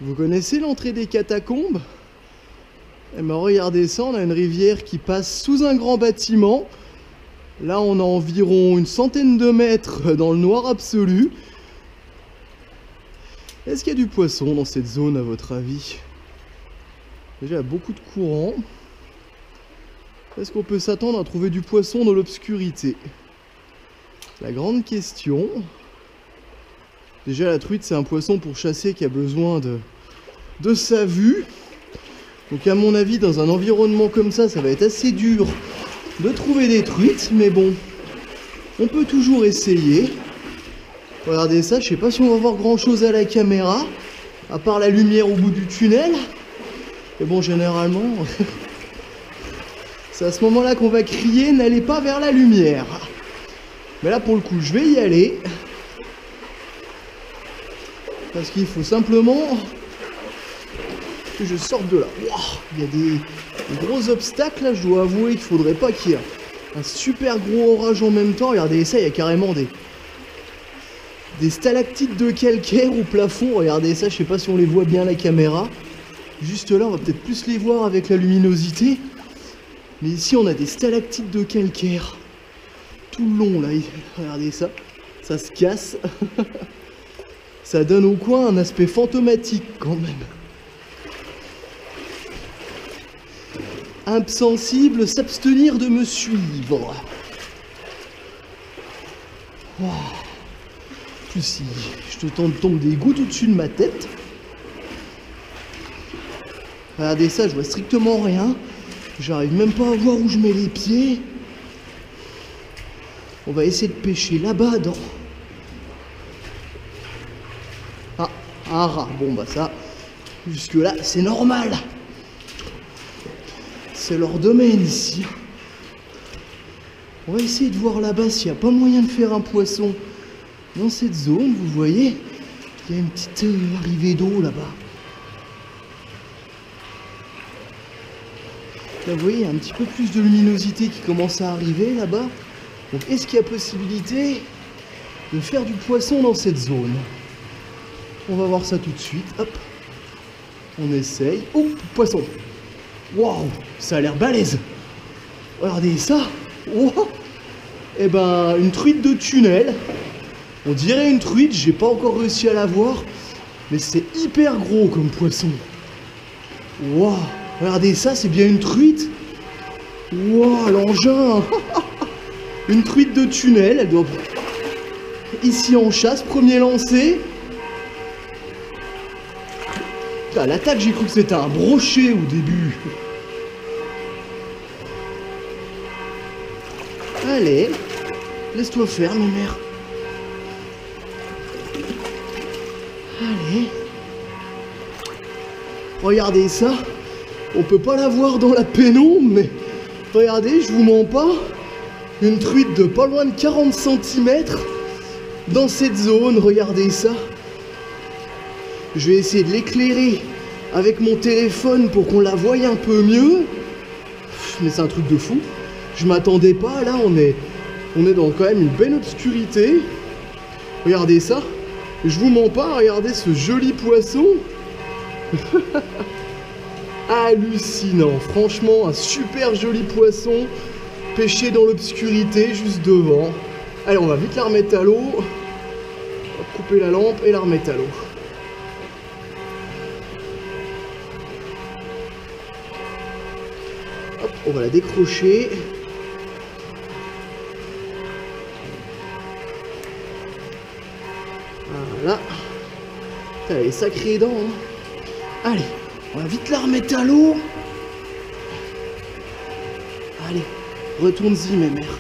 Vous connaissez l'entrée des catacombes? Eh ben regardez ça, on a une rivière qui passe sous un grand bâtiment. Là on a environ une centaine de mètres dans le noir absolu. Est-ce qu'il y a du poisson dans cette zone à votre avis? Déjà il y a beaucoup de courant. Est-ce qu'on peut s'attendre à trouver du poisson dans l'obscurité? La grande question. Déjà la truite c'est un poisson pour chasser qui a besoin de sa vue. Donc à mon avis dans un environnement comme ça va être assez dur de trouver des truites. Mais bon, on peut toujours essayer. Regardez ça, je sais pas si on va voir grand chose à la caméra. À part la lumière au bout du tunnel. Mais bon généralement... c'est à ce moment-là qu'on va crier, n'allez pas vers la lumière. Mais là pour le coup, je vais y aller. Parce qu'il faut simplement que je sorte de là. Wow, il y a des gros obstacles là, je dois avouer qu'il faudrait pas qu'il y ait un super gros orage en même temps. Regardez ça, il y a carrément des stalactites de calcaire au plafond. Regardez ça, je sais pas si on les voit bien à la caméra. Juste là, on va peut-être plus les voir avec la luminosité. Mais ici, on a des stalactites de calcaire. Tout le long, là. Regardez ça. Ça se casse. Ça donne au coin un aspect fantomatique, quand même. Insensible, s'abstenir de me suivre. Oh. Plus si je te tombe des gouttes au-dessus de ma tête. Regardez ça, je vois strictement rien. J'arrive même pas à voir où je mets les pieds. On va essayer de pêcher là-bas dans... Ah, un rat. Bon bah ça, jusque là c'est normal. C'est leur domaine ici. On va essayer de voir là-bas s'il n'y a pas moyen de faire un poisson dans cette zone. Vous voyez, il y a une petite arrivée d'eau là-bas. Là, vous voyez, il y a un petit peu plus de luminosité qui commence à arriver là-bas. Donc, est-ce qu'il y a possibilité de faire du poisson dans cette zone? On va voir ça tout de suite. Hop, on essaye. Oh, poisson! Waouh, ça a l'air balèze! Regardez ça! Wow. Eh ben, une truite de tunnel. On dirait une truite, j'ai pas encore réussi à la voir. Mais c'est hyper gros comme poisson. Waouh! Regardez ça, c'est bien une truite. Wow, l'engin. Une truite de tunnel, elle doit... Ici en chasse, premier lancé. À l'attaque, j'ai cru que c'était un brochet au début. Allez, laisse-toi faire, ma mère. Allez. Regardez ça. On peut pas la voir dans la pénombre, mais regardez, je vous mens pas, une truite de pas loin de 40 cm dans cette zone, regardez ça. Je vais essayer de l'éclairer avec mon téléphone pour qu'on la voie un peu mieux. Mais c'est un truc de fou. Je m'attendais pas, là on est dans quand même une belle obscurité. Regardez ça. Je vous mens pas, regardez ce joli poisson. Hallucinant, franchement un super joli poisson pêché dans l'obscurité juste devant. Allez, on va vite la remettre à l'eau. On va couper la lampe et la remettre à l'eau. Hop, on va la décrocher. Voilà. Putain, elle est sacrée dents. Hein. Allez. On va vite la remettre à l'eau. Allez, retourne-y, mes mères.